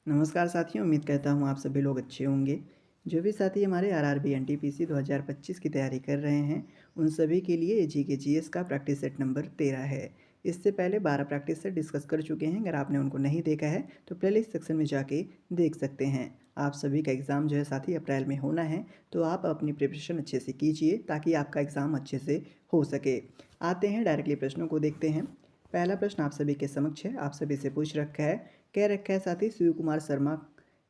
नमस्कार साथियों, उम्मीद करता हूँ आप सभी लोग अच्छे होंगे। जो भी साथी हमारे आरआरबी एनटीपीसी 2025 की तैयारी कर रहे हैं, उन सभी के लिए जीके जीएस का प्रैक्टिस सेट नंबर 13 है। इससे पहले 12 प्रैक्टिस सेट डिस्कस कर चुके हैं। अगर आपने उनको नहीं देखा है तो प्लेलिस्ट सेक्शन में जाके देख सकते हैं। आप सभी का एग्ज़ाम जो है साथी अप्रैल में होना है, तो आप अपनी प्रिपरेशन अच्छे से कीजिए ताकि आपका एग्ज़ाम अच्छे से हो सके। आते हैं डायरेक्टली प्रश्नों को देखते हैं। पहला प्रश्न आप सभी के समक्ष है, आप सभी से पूछ रखा है, कह रखा है साथी, शिव कुमार शर्मा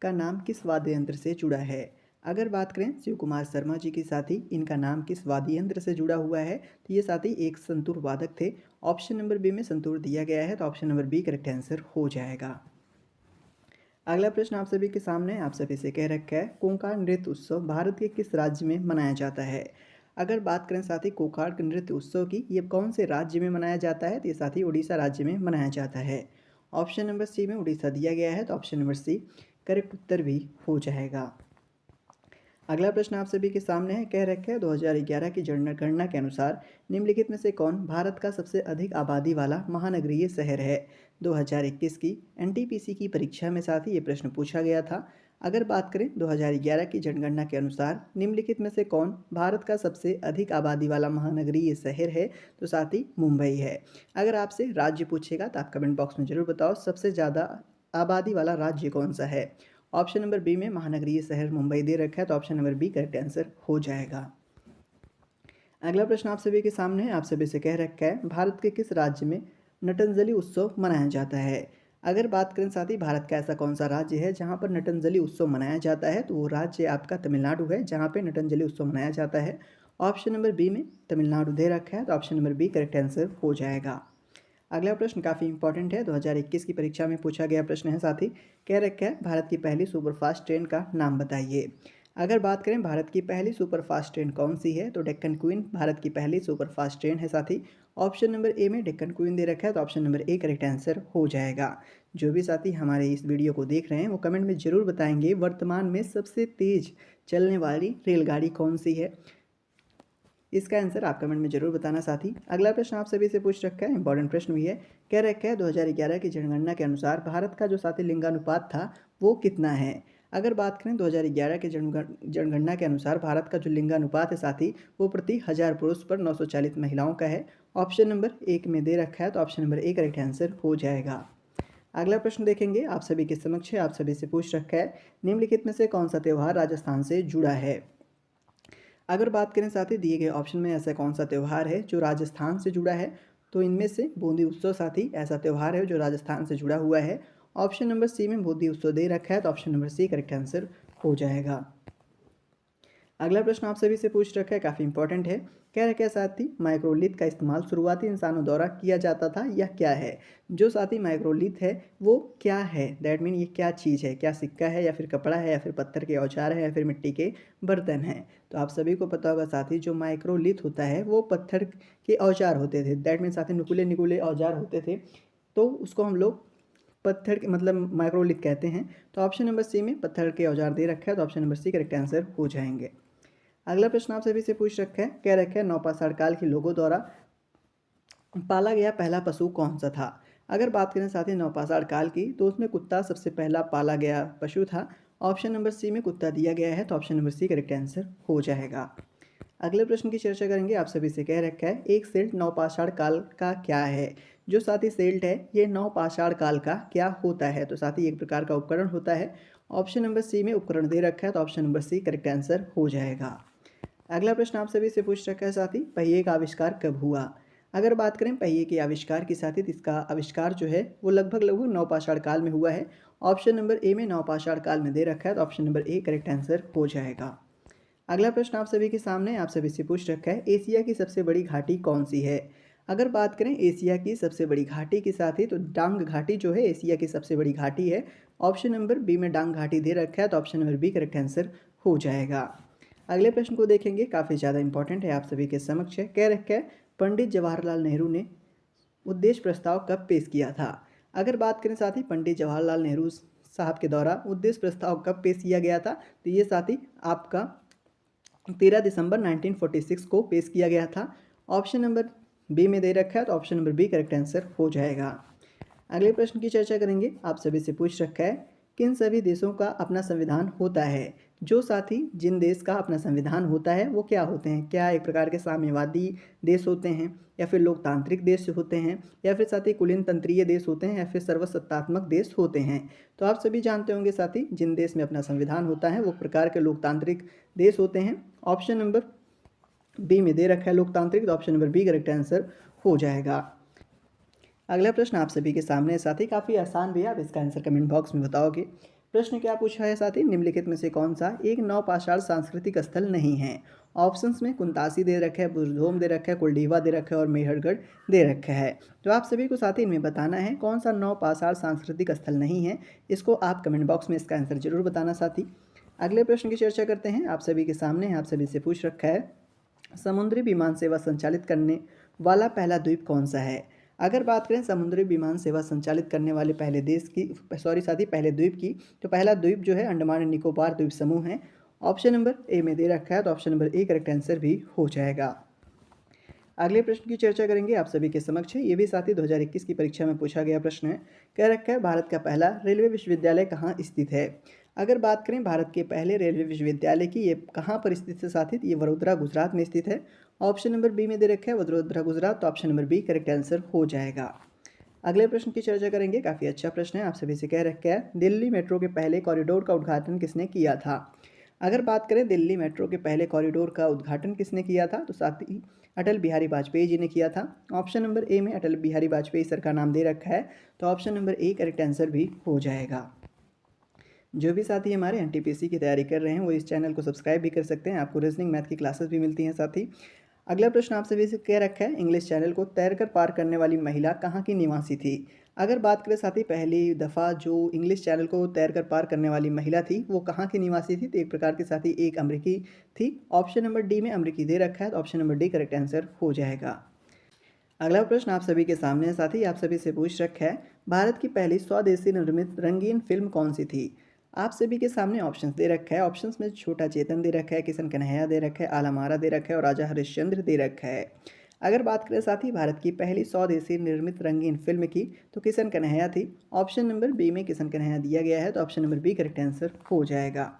का नाम किस वाद्य यंत्र से जुड़ा है। अगर बात करें शिव कुमार शर्मा जी की साथी, इनका नाम किस वाद्य यंत्र से जुड़ा हुआ है, तो ये साथी एक संतूर वादक थे। ऑप्शन नंबर बी में संतूर दिया गया है, तो option number B correct answer हो जाएगा। अगला प्रश्न आप सभी के सामने, आप सभी से कह रखा है, कोंकार नृत्य उत्सव भारत के किस राज्य में मनाया जाता है। अगर बात करें साथी कोंकार नृत्य उत्सव की, ये कौन से राज्य में मनाया जाता है, तो ये साथी उड़ीसा राज्य में मनाया जाता है। ऑप्शन नंबर सी में उड़ीसा दिया गया है, तो ऑप्शन नंबर सी करेक्ट उत्तर भी हो जाएगा। अगला प्रश्न आप सभी के सामने है, कह रखा है 2011 की जनगणना के अनुसार निम्नलिखित में से कौन भारत का सबसे अधिक आबादी वाला महानगरीय शहर है। 2021 की एनटीपीसी की परीक्षा में साथ ही ये प्रश्न पूछा गया था। अगर बात करें 2011 की जनगणना के अनुसार निम्नलिखित में से कौन भारत का सबसे अधिक आबादी वाला महानगरीय शहर है, तो साथ ही मुंबई है। अगर आपसे राज्य पूछेगा तो आप कमेंट बॉक्स में जरूर बताओ सबसे ज़्यादा आबादी वाला राज्य कौन सा है। ऑप्शन नंबर बी में महानगरीय शहर मुंबई दे रखा है, तो option number B correct answer हो जाएगा। अगला प्रश्न आप सभी के सामने है, आप सभी से कह रखा है, भारत के किस राज्य में नटंजलि उत्सव मनाया जाता है। अगर बात करें साथ ही भारत का ऐसा कौन सा राज्य है जहां पर नटंजलि उत्सव मनाया जाता है, तो वो राज्य आपका तमिलनाडु है, जहां पे नटंजलि उत्सव मनाया जाता है। ऑप्शन नंबर बी में तमिलनाडु दे रखा है, तो option number B correct answer हो जाएगा। अगला प्रश्न काफ़ी इंपॉर्टेंट है, 2021 की परीक्षा में पूछा गया प्रश्न है साथी। कह रखा है, भारत की पहली सुपरफास्ट ट्रेन का नाम बताइए। अगर बात करें भारत की पहली सुपरफास्ट ट्रेन कौन सी है, तो डेक्कन क्वीन भारत की पहली सुपरफास्ट ट्रेन है साथी। ऑप्शन नंबर ए में डेक्कन क्वीन दे रखा है, तो option number A correct answer हो जाएगा। जो भी साथी हमारे इस वीडियो को देख रहे हैं वो कमेंट में ज़रूर बताएंगे वर्तमान में सबसे तेज चलने वाली रेलगाड़ी कौन सी है। इसका आंसर आप कमेंट में जरूर बताना साथी। अगला प्रश्न आप सभी से पूछ रखा है, इंपॉर्टेंट प्रश्न भी है। कह रखा है 2011 की जनगणना के अनुसार भारत का जो साथी लिंगानुपात था वो कितना है। अगर बात करें 2011 के जनगणना के अनुसार भारत का जो लिंगानुपात है साथी, वो प्रति 1000 पुरुष पर 940 महिलाओं का है। ऑप्शन नंबर एक में दे रखा है, तो option number A correct answer हो जाएगा। अगला प्रश्न देखेंगे, आप सभी के समक्ष है, आप सभी से पूछ रखा है, निम्नलिखित में से कौन सा त्यौहार राजस्थान से जुड़ा है। अगर बात करें साथी दिए गए ऑप्शन में ऐसा कौन सा त्यौहार है जो राजस्थान से जुड़ा है, तो इनमें से बूंदी उत्सव साथी ऐसा त्यौहार है जो राजस्थान से जुड़ा हुआ है। ऑप्शन नंबर सी में बूंदी उत्सव दे रखा है, तो option number C correct answer हो जाएगा। अगला प्रश्न आप सभी से पूछ रखा है, काफ़ी इंपॉर्टेंट है। कह रखा है साथी, माइक्रोलिथ का इस्तेमाल शुरुआती इंसानों द्वारा किया जाता था, यह क्या है। जो साथी माइक्रोलिथ है वो क्या है, दैट मीन ये क्या चीज़ है, क्या सिक्का है या फिर कपड़ा है या फिर पत्थर के औजार है या फिर मिट्टी के बर्तन हैं। तो आप सभी को पता होगा साथी, जो माइक्रोलिथ होता है वो पत्थर के औजार होते थे, दैट मीन साथी नुकीले नुकीले औजार होते थे, तो उसको हम लोग पत्थर के मतलब माइक्रोलिथ कहते हैं। तो ऑप्शन नंबर सी में पत्थर के औजार दे रखा है, तो option number C correct answer हो जाएंगे। अगला प्रश्न आप सभी से पूछ रखा है, कह रखा है, नौपाषाण काल के लोगों द्वारा पाला गया पहला पशु कौन सा था। अगर बात करें साथ ही नौपाषाण काल की, तो उसमें कुत्ता सबसे पहला पाला गया पशु था। ऑप्शन नंबर सी में कुत्ता दिया गया है, तो option number C correct answer हो जाएगा। अगले प्रश्न की चर्चा करेंगे, आप सभी से कह रखा है, एक सेल्ट नौपाषाण काल का क्या है। जो साथी सेल्ट है ये नौपाषाण काल का क्या होता है, तो साथी एक प्रकार का उपकरण होता है। ऑप्शन नंबर सी में उपकरण दे रखा है, तो option number C correct answer हो जाएगा। अगला प्रश्न आप सभी से पूछ रखा है साथी, पहिए का आविष्कार कब हुआ। अगर बात करें पहिए के आविष्कार की साथी, तो इसका आविष्कार जो है वो लगभग लगभग नवपाषाण काल में हुआ है। ऑप्शन नंबर ए में नवपाषाण काल में दे रखा है, तो option number A correct answer हो जाएगा। अगला प्रश्न आप सभी के सामने, आप सभी से पूछ रखा है, एशिया की सबसे बड़ी घाटी कौन सी है। अगर बात करें एशिया की सबसे बड़ी घाटी की साथी, तो डांग घाटी जो है एशिया की सबसे बड़ी घाटी है। ऑप्शन नंबर बी में डांग घाटी दे रखा है, तो option number B correct answer हो जाएगा। अगले प्रश्न को देखेंगे, काफ़ी ज़्यादा इंपॉर्टेंट है, आप सभी के समक्ष है। कह रखा है, पंडित जवाहरलाल नेहरू ने उद्देश्य प्रस्ताव कब पेश किया था। अगर बात करें साथी पंडित जवाहरलाल नेहरू साहब के द्वारा उद्देश्य प्रस्ताव कब पेश किया गया था, तो ये साथी आपका 13 दिसंबर 1946 को पेश किया गया था। ऑप्शन नंबर बी में दे रखा है, तो option number B correct answer हो जाएगा। अगले प्रश्न की चर्चा करेंगे, आप सभी से पूछ रखा है, किन सभी देशों का अपना संविधान होता है? जो साथी जिन देश का अपना संविधान होता है वो क्या होते हैं? क्या एक प्रकार के साम्यवादी देश होते हैं, या फिर लोकतांत्रिक देश होते हैं, या फिर साथी कुलीन तंत्रीय देश होते हैं, या फिर सर्वसत्तात्मक देश होते हैं? तो आप सभी जानते होंगे साथी, जिन देश में अपना संविधान होता है वो प्रकार के लोकतांत्रिक देश होते हैं। ऑप्शन नंबर बी में दे रखा है लोकतांत्रिक, तो option number B correct answer हो जाएगा। अगला प्रश्न आप सभी के सामने है साथी, काफ़ी आसान भी है, आप इसका आंसर कमेंट बॉक्स में बताओगे। प्रश्न क्या पूछा है साथी, निम्नलिखित में से कौन सा एक नवपाषाण सांस्कृतिक स्थल नहीं है? ऑप्शंस में कुंतासी दे रखा है, बुरधोम दे रखा है, कुलडीवा दे रखा है और मेहरगढ़ दे रखा है। तो आप सभी को साथी इनमें बताना है कौन सा नवपाषाण सांस्कृतिक स्थल नहीं है। इसको आप कमेंट बॉक्स में इसका आंसर जरूर बताना साथी। अगले प्रश्न की चर्चा करते हैं, आप सभी के सामने आप सभी से पूछ रखा है, समुद्री विमान सेवा संचालित करने वाला पहला द्वीप कौन सा है? अगर बात करें समुद्री विमान सेवा संचालित करने वाले पहले देश की, सॉरी साथी, पहले द्वीप की, तो पहला द्वीप जो है अंडमान एंड निकोबार द्वीप समूह है। ऑप्शन नंबर ए में दे रखा है, तो option number A correct answer भी हो जाएगा। अगले प्रश्न की चर्चा करेंगे आप सभी के समक्ष है, ये भी साथी 2021 की परीक्षा में पूछा गया प्रश्न है। कह रखा है, भारत का पहला रेलवे विश्वविद्यालय कहाँ स्थित है? अगर बात करें भारत के पहले रेलवे विश्वविद्यालय की, ये कहाँ पर स्थित है साथी? ये वडोदरा गुजरात में स्थित है। ऑप्शन नंबर बी में दे रखा है वडोदरा गुजरात, तो option number B correct answer हो जाएगा। अगले प्रश्न की चर्चा करेंगे, काफ़ी अच्छा प्रश्न है, आप सभी से कह रखा है, दिल्ली मेट्रो के पहले कॉरिडोर का उद्घाटन किसने किया था? अगर बात करें दिल्ली मेट्रो के पहले कॉरिडोर का उद्घाटन किसने किया था, तो साथ ही अटल बिहारी वाजपेयी जी ने किया था। ऑप्शन नंबर ए में अटल बिहारी वाजपेयी सर का नाम दे रखा है, तो option number A correct answer भी हो जाएगा। जो भी साथी हमारे एनटीपीसी की तैयारी कर रहे हैं वो इस चैनल को सब्सक्राइब भी कर सकते हैं, आपको रीजनिंग मैथ की क्लासेस भी मिलती हैं साथी। अगला प्रश्न आप सभी से कह रखा है, इंग्लिश चैनल को तैरकर पार करने वाली महिला कहाँ की निवासी थी? अगर बात करें साथी पहली दफ़ा जो इंग्लिश चैनल को तैरकर पार करने वाली महिला थी वो कहाँ की निवासी थी, तो एक प्रकार की साथी एक अमेरिकी थी। ऑप्शन नंबर डी में अमेरिकी दे रखा है, तो option number D correct answer हो जाएगा। अगला प्रश्न आप सभी के सामने है साथी, आप सभी से पूछ रखा है, भारत की पहली स्वदेशी निर्मित रंगीन फिल्म कौन सी थी? आप सभी के सामने ऑप्शंस दे रखा है, ऑप्शंस में छोटा चेतन दे रखा है, किशन कन्हैया दे रखा है, आलमारा दे रखा है और राजा हरिश्चंद्र दे रखा है। अगर बात करें साथी भारत की पहली स्वदेशी निर्मित रंगीन फिल्म की, तो किशन कन्हैया थी। ऑप्शन नंबर बी में किशन कन्हैया दिया गया है, तो option number B correct answer हो जाएगा।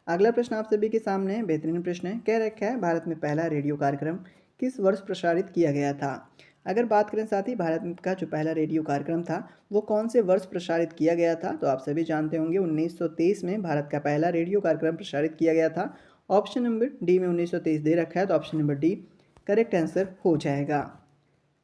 अगला प्रश्न आप सभी के सामने है, बेहतरीन प्रश्न है, कह रखा है, भारत में पहला रेडियो कार्यक्रम किस वर्ष प्रसारित किया गया था? अगर बात करें साथी भारत का जो पहला रेडियो कार्यक्रम था वो कौन से वर्ष प्रसारित किया गया था, तो आप सभी जानते होंगे 1923 में भारत का पहला रेडियो कार्यक्रम प्रसारित किया गया था। ऑप्शन नंबर डी में 1923 दे रखा है, तो option number D correct answer हो जाएगा।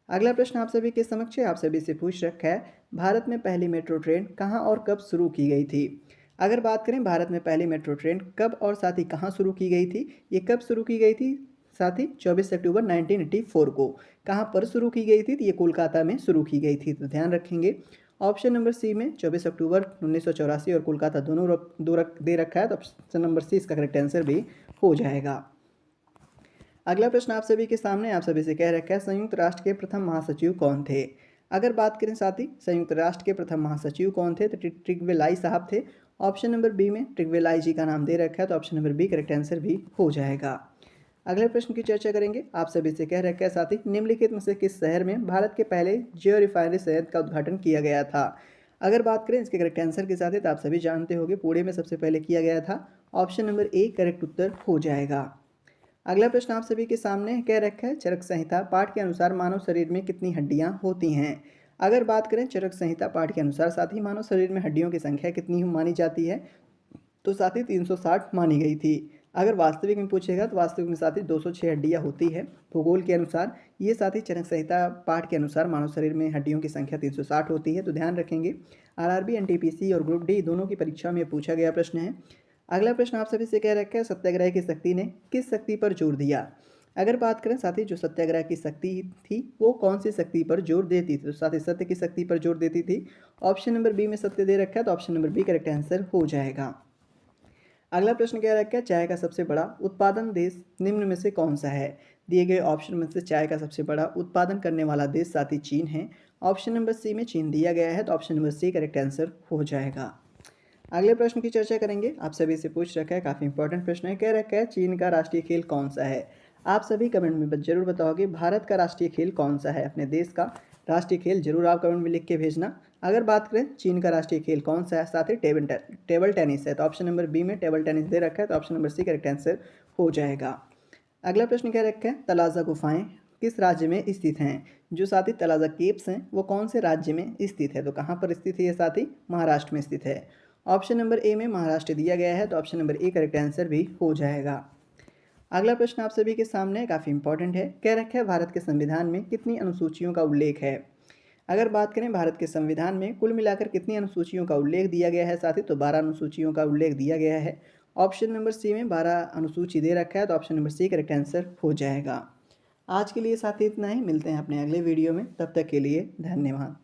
अगला प्रश्न आप सभी के समक्ष है, आप सभी से पूछ रखा है, भारत में पहली मेट्रो ट्रेन कहाँ और कब शुरू की गई थी? अगर बात करें भारत में पहली मेट्रो ट्रेन कब और साथ ही कहाँ शुरू की गई थी, ये कब शुरू की गई थी साथ ही 24 अक्टूबर 1984 को। कहाँ पर शुरू की गई थी, तो ये कोलकाता में शुरू की गई थी, तो ध्यान रखेंगे। ऑप्शन नंबर सी में 24 अक्टूबर 1984 और कोलकाता दोनों दे रखा है, तो ऑप्शन नंबर सी इसका करेक्ट आंसर भी हो जाएगा। अगला प्रश्न आप सभी के सामने, आप सभी से कह रखा है, संयुक्त राष्ट्र के प्रथम महासचिव कौन थे? अगर बात करें साथी संयुक्त राष्ट्र के प्रथम महासचिव कौन थे, तो ट्रिग्वेलाई साहब थे। ऑप्शन नंबर बी में ट्रिग्वेलाई जी का नाम दे रखा है, तो option number B correct answer भी हो जाएगा। अगले प्रश्न की चर्चा करेंगे, आप सभी से कह रखा है साथी, निम्नलिखित में से किस शहर में भारत के पहले जियो रिफाइनरी संयंत्र का उद्घाटन किया गया था? अगर बात करें इसके करेक्ट आंसर के साथ ही, तो आप सभी जानते होंगे पुणे में सबसे पहले किया गया था। ऑप्शन नंबर ए करेक्ट उत्तर हो जाएगा। अगला प्रश्न आप सभी के सामने कह रखा है, चरक संहिता पाठ के अनुसार मानव शरीर में कितनी हड्डियां होती हैं? अगर बात करें चरक संहिता पाठ के अनुसार साथ ही मानव शरीर में हड्डियों की संख्या कितनी मानी जाती है, तो साथ ही 360 मानी गई थी। अगर वास्तविक में पूछेगा तो वास्तविक में साथ ही 206 हड्डियाँ होती है भूगोल के अनुसार। ये साथ ही चरक संहिता पाठ के अनुसार मानव शरीर में हड्डियों की संख्या 360 होती है, तो ध्यान रखेंगे। आरआरबी एनटीपीसी और ग्रुप डी दोनों की परीक्षा में पूछा गया प्रश्न है। अगला प्रश्न आप सभी से कह रखा है, सत्याग्रह की शक्ति ने किस शक्ति पर जोर दिया? अगर बात करें साथी जो सत्याग्रह की शक्ति थी वो कौन सी शक्ति पर जोर देती थी, तो साथ ही सत्य की शक्ति पर जोर देती थी। ऑप्शन नंबर बी में सत्य दे रखा है, तो option number B correct answer हो जाएगा। अगला प्रश्न क्या रखा है, चाय का सबसे बड़ा उत्पादन देश निम्न में से कौन सा है? दिए गए ऑप्शन में से चाय का सबसे बड़ा उत्पादन करने वाला देश साथी चीन है। ऑप्शन नंबर सी में चीन दिया गया है, तो option number C correct answer हो जाएगा। अगले प्रश्न की चर्चा करेंगे, आप सभी से पूछ रखा है, काफ़ी इंपॉर्टेंट प्रश्न है, कह रखा है चीन का राष्ट्रीय खेल कौन सा है? आप सभी कमेंट में जरूर बताओगे भारत का राष्ट्रीय खेल कौन सा है, अपने देश का राष्ट्रीय खेल जरूर आप कमेंट में लिख के भेजना। अगर बात करें चीन का राष्ट्रीय खेल कौन सा है साथी, टेबल टेनिस है। तो ऑप्शन नंबर बी में टेबल टेनिस दे रखा है, तो option number C correct answer हो जाएगा। अगला प्रश्न क्या रखा है, तलाजा गुफाएं किस राज्य में स्थित हैं। जो साथी तलाजा केव्स हैं वो कौन से राज्य में स्थित है, तो कहाँ पर स्थित है ये साथी, महाराष्ट्र में स्थित है। ऑप्शन नंबर ए में महाराष्ट्र दिया गया है, तो option number A correct answer भी हो जाएगा। अगला प्रश्न आप सभी के सामने काफ़ी इंपॉर्टेंट है, कह रखा है भारत के संविधान में कितनी अनुसूचियों का उल्लेख है। अगर बात करें भारत के संविधान में कुल मिलाकर कितनी अनुसूचियों का उल्लेख दिया गया है साथी, तो 12 अनुसूचियों का उल्लेख दिया गया है। ऑप्शन नंबर सी में 12 अनुसूची दे रखा है, तो option number C correct answer हो जाएगा। आज के लिए साथी इतना ही, मिलते हैं अपने अगले वीडियो में, तब तक के लिए धन्यवाद।